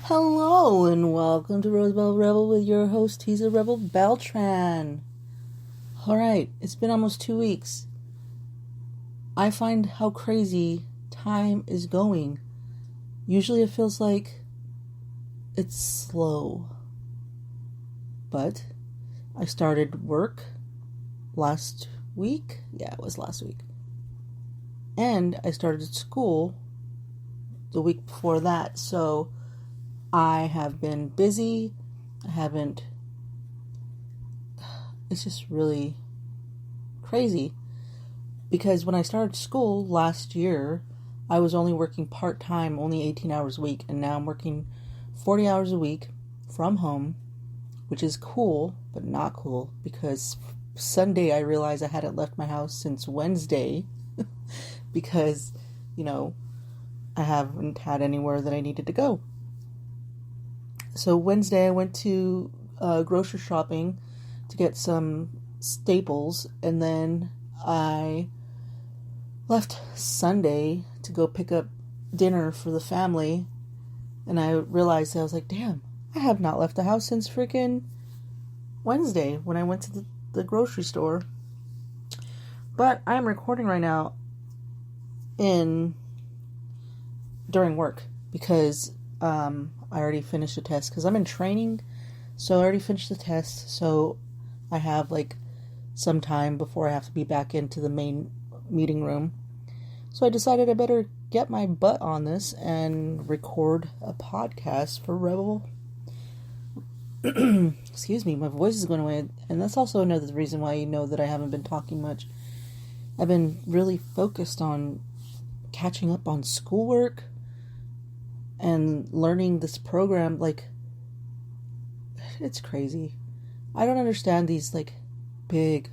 Hello and welcome to Rosebell Rebel with your host Tisa Rebel Beltran. Alright, it's been almost 2 weeks. I find how crazy time is going. Usually it feels like it's slow. But I started work last week. Yeah, it was last week. And I started school the week before that, so I have been busy. It's just really crazy. Because when I started school last year, I was only working part-time, only 18 hours a week. And now I'm working 40 hours a week from home, which is cool, but not cool. Because Sunday I realized I hadn't left my house since Wednesday. Because, I haven't had anywhere that I needed to go. So Wednesday I went to grocery shopping to get some staples, and then I left Sunday to go pick up dinner for the family, and I realized I was like, damn, I have not left the house since freaking Wednesday when I went to the grocery store. But I'm recording right now during work because I already finished the test because I'm in training, so I already finished the test, so I have some time before I have to be back into the main meeting room. So I decided I better get my butt on this and record a podcast for Rebel. Excuse me, my voice is going away, and that's also another reason why you know that I haven't been talking much. I've been really focused on catching up on schoolwork and learning this program. It's crazy. I don't understand these big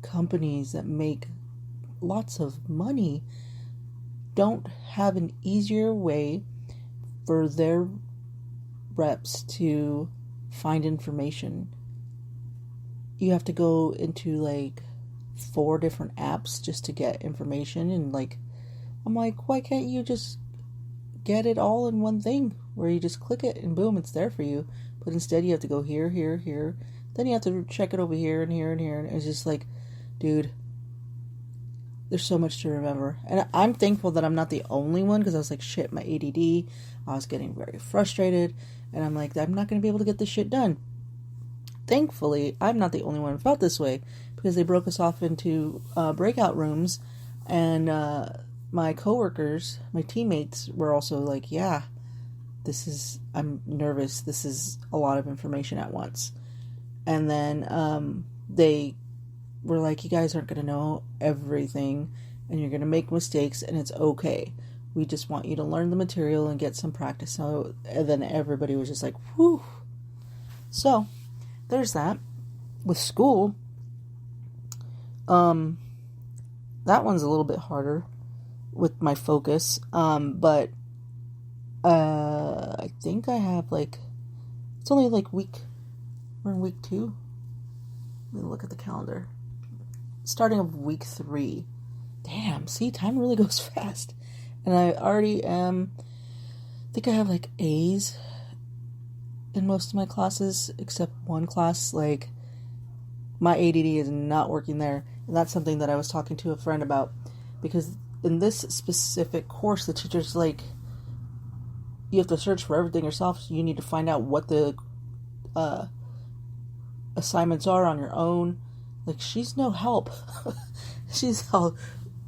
companies that make lots of money don't have an easier way for their reps to find information. You have to go into 4 different apps just to get information, and I'm like, why can't you just get it all in one thing where you just click it and boom, it's there for you? But instead you have to go here, here, here, then you have to check it over here and here and here, and it's just dude, there's so much to remember. And I'm thankful that I'm not the only one, because I was shit, my ADD, I was getting very frustrated, and I'm like, I'm not going to be able to get this shit done. Thankfully, I'm not the only one who felt this way, because they broke us off into breakout rooms, and my coworkers, my teammates were also yeah, I'm nervous. This is a lot of information at once. And then they were like, you guys aren't going to know everything, and you're going to make mistakes, and it's okay. We just want you to learn the material and get some practice. So, and then everybody was just whew. So, there's that. With school, that one's a little bit harder with my focus, but I think I have it's only we're in week 2. Let me look at the calendar. Starting of week 3. Damn, see, time really goes fast. And I already I think I have A's in most of my classes, except one class. My ADD is not working there, and that's something that I was talking to a friend about, because in this specific course, the teacher's you have to search for everything yourself, so you need to find out what the assignments are on your own. She's no help. She's all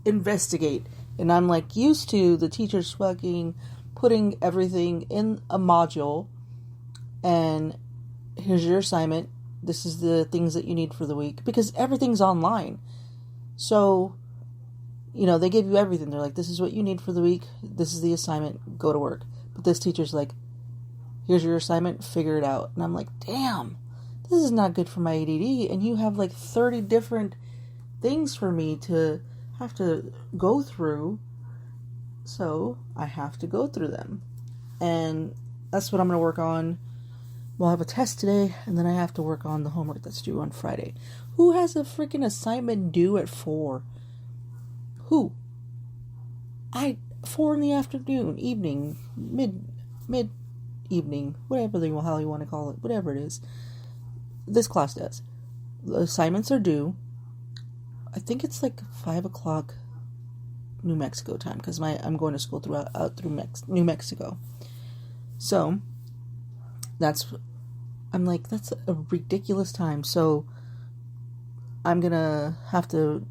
investigate. And I'm used to the teacher's fucking putting everything in a module, and here's your assignment. This is the things that you need for the week, because everything's online. So, they give you everything. They're this is what you need for the week. This is the assignment. Go to work. But this teacher's here's your assignment. Figure it out. And I'm damn, this is not good for my ADD. And you have 30 different things for me to have to go through. So I have to go through them. And that's what I'm going to work on. We'll have a test today, and then I have to work on the homework that's due on Friday. Who has a freaking assignment due at 4? Who? 4 in the afternoon, evening, mid evening, whatever how you want to call it, whatever it is. This class does. The assignments are due. I think it's like 5 o'clock New Mexico time, because I'm going to school through New Mexico. So I'm like, that's a ridiculous time. So I'm gonna have to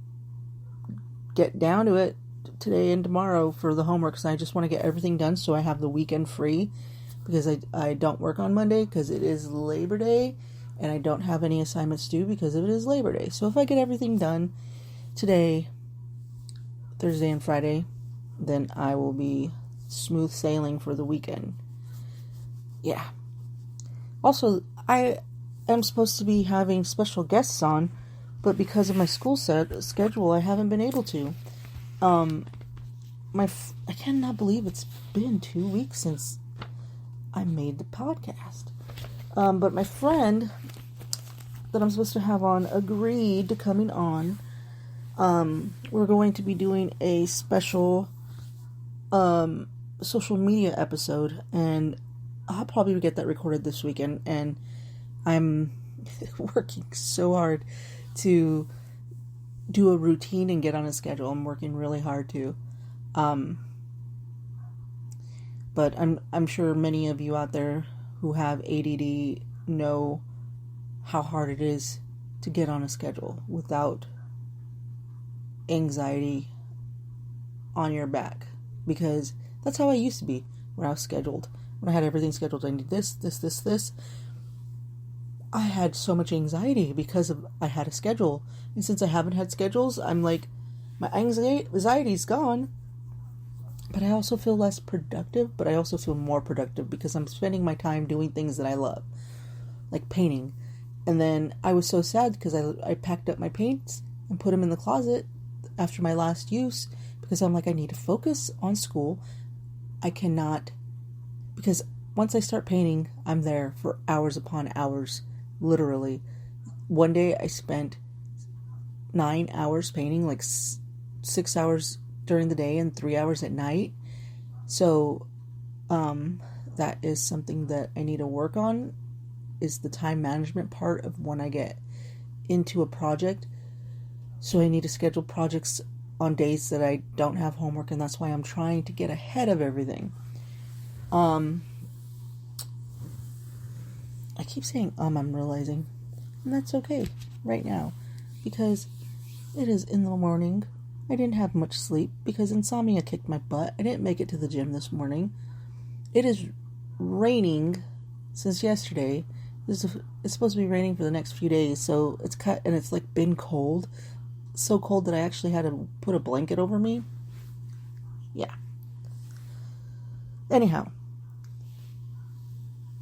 get down to it today and tomorrow for the homework, because I just want to get everything done so I have the weekend free, because I don't work on Monday because it is Labor Day, and I don't have any assignments due because it is Labor Day. So if I get everything done today, Thursday and Friday, then I will be smooth sailing for the weekend. Yeah. Also, I am supposed to be having special guests on, but because of my school schedule, I haven't been able to. I cannot believe it's been 2 weeks since I made the podcast. But my friend that I'm supposed to have on agreed to coming on. We're going to be doing a special social media episode, and I'll probably get that recorded this weekend, and I'm working so hard to do a routine and get on a schedule. I'm working really hard to. But I'm sure many of you out there who have ADD know how hard it is to get on a schedule without anxiety on your back, because that's how I used to be when I was scheduled. When I had everything scheduled, I need this. I had so much anxiety because I had a schedule. And since I haven't had schedules, I'm like, my anxiety's gone. But I also feel less productive, but I also feel more productive because I'm spending my time doing things that I love, like painting. And then I was so sad because I packed up my paints and put them in the closet after my last use, because I'm like, I need to focus on school. I cannot, because once I start painting, I'm there for hours upon hours, literally. One day I spent 9 hours painting, like 6 hours during the day and 3 hours at night. So that is something that I need to work on, is the time management part of when I get into a project. So I need to schedule projects on days that I don't have homework, and that's why I'm trying to get ahead of everything. I keep saying I'm realizing, and that's okay right now, because it is in the morning. I didn't have much sleep because insomnia kicked my butt. I didn't make it to the gym this morning. It is raining since yesterday. It's supposed to be raining for the next few days, so it's cut, and it's like been cold. So cold that I actually had to put a blanket over me. Yeah. Anyhow,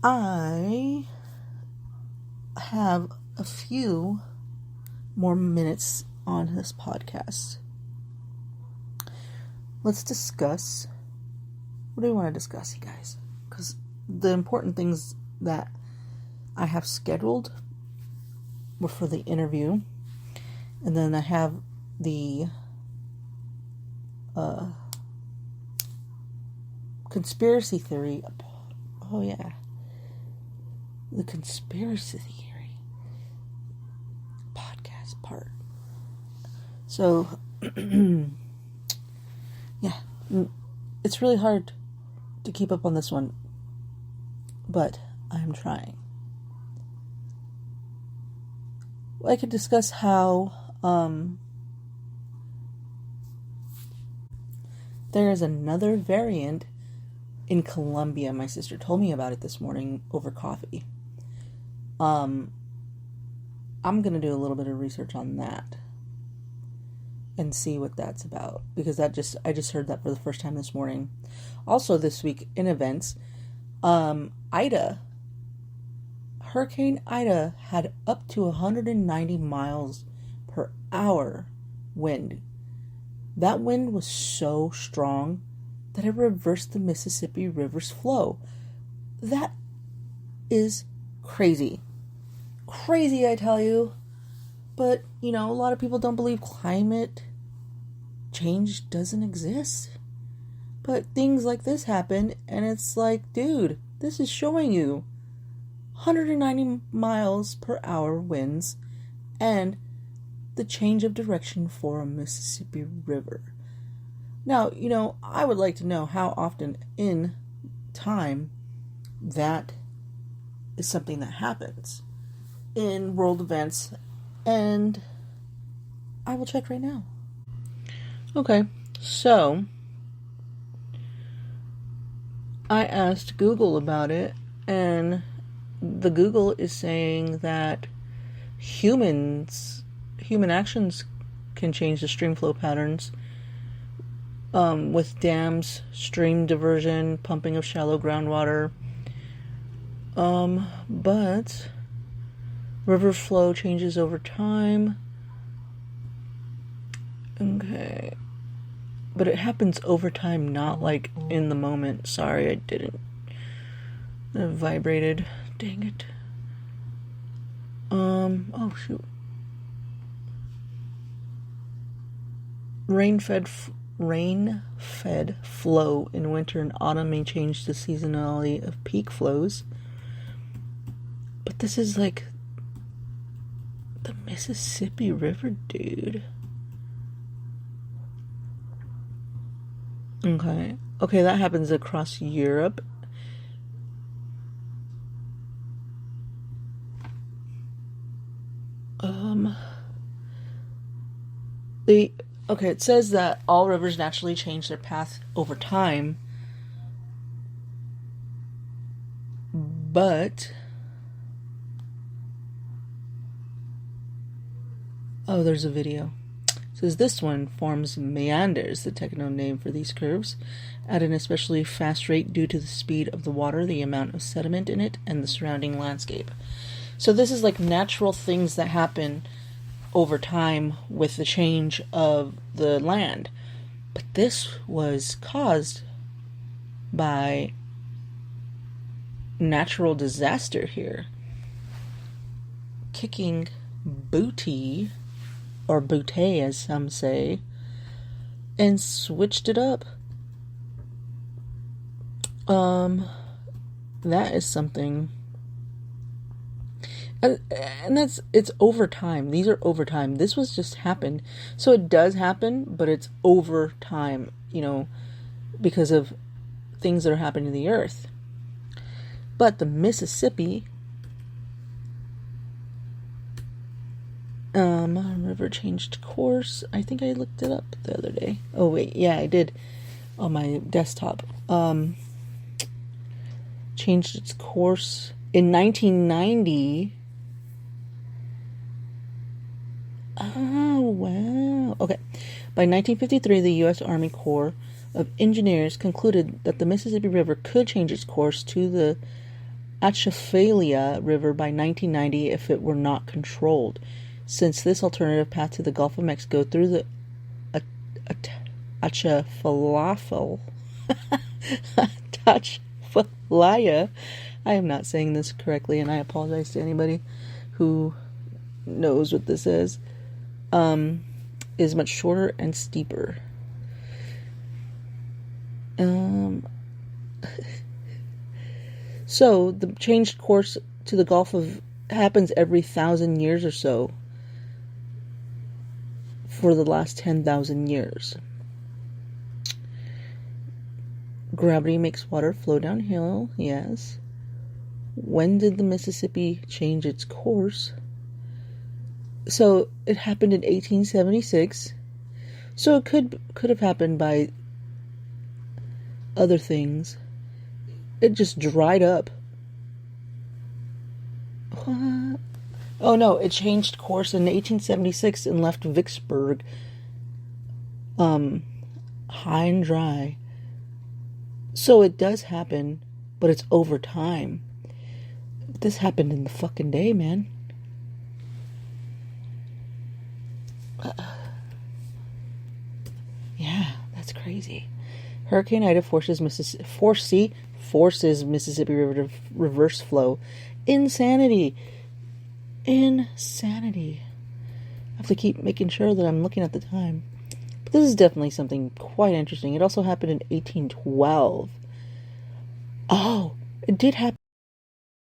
I have a few more minutes on this podcast. Let's discuss. What do we want to discuss, you guys? Because the important things that I have scheduled were for the interview. And then I have the conspiracy theory. Oh, yeah. The conspiracy theory podcast part. So, yeah. It's really hard to keep up on this one, but I'm trying. I could discuss how there is another variant in Colombia. My sister told me about it this morning over coffee. I'm going to do a little bit of research on that and see what that's about, because I just heard that for the first time this morning. Also this week in events, Hurricane Ida had up to 190 miles per hour wind. That wind was so strong that it reversed the Mississippi River's flow. That is crazy. Crazy, I tell you. But, a lot of people don't believe climate change doesn't exist. But things like this happen, and it's like, dude, This is showing you 190 miles per hour winds and the change of direction for a Mississippi River. Now, I would like to know how often in time that is something that happens in world events, and I will check right now. Okay, so I asked Google about it, and the Google is saying that human actions can change the stream flow patterns with dams, stream diversion, pumping of shallow groundwater. But river flow changes over time. Okay. But it happens over time, not like in the moment. Sorry, I didn't. It vibrated. Dang it. Oh shoot. Rain-fed flow in winter and autumn may change the seasonality of peak flows. But this is like the Mississippi River, dude. Okay, that happens across Europe. It says that all rivers naturally change their path over time, but there's a video. It says this one forms meanders, the technical name for these curves, at an especially fast rate due to the speed of the water, the amount of sediment in it, and the surrounding landscape. So this is like natural things that happen over time with the change of the land. But this was caused by natural disaster here. Kicking booty, or booty as some say, and switched it up. That is something. And it's over time. These are over time. This was just happened. So it does happen, but it's over time, because of things that are happening to the earth. But the Mississippi river changed course. I think I looked it up the other day. Oh wait, yeah, I did on my desktop. Changed its course in 1990. Oh, wow. Okay. By 1953, the U.S. Army Corps of Engineers concluded that the Mississippi River could change its course to the Atchafalaya River by 1990 if it were not controlled. Since this alternative path to the Gulf of Mexico through the Atchafalaya, I am not saying this correctly, and I apologize to anybody who knows what this is much shorter and steeper. So the changed course to the Gulf of happens every 1,000 years or so for the last 10,000 years. Gravity makes water flow downhill, yes. When did the Mississippi change its course? So it happened in 1876. So it could have happened by other things. It just dried up. What? Oh no, it changed course in 1876 and left Vicksburg high and dry. So it does happen, but it's over time. This happened in the fucking day, man. Yeah, that's crazy. Hurricane Ida forces Mississippi River to reverse flow. Insanity. I have to keep making sure that I'm looking at the time. But this is definitely something quite interesting. It also happened in 1812. Oh, It did happen.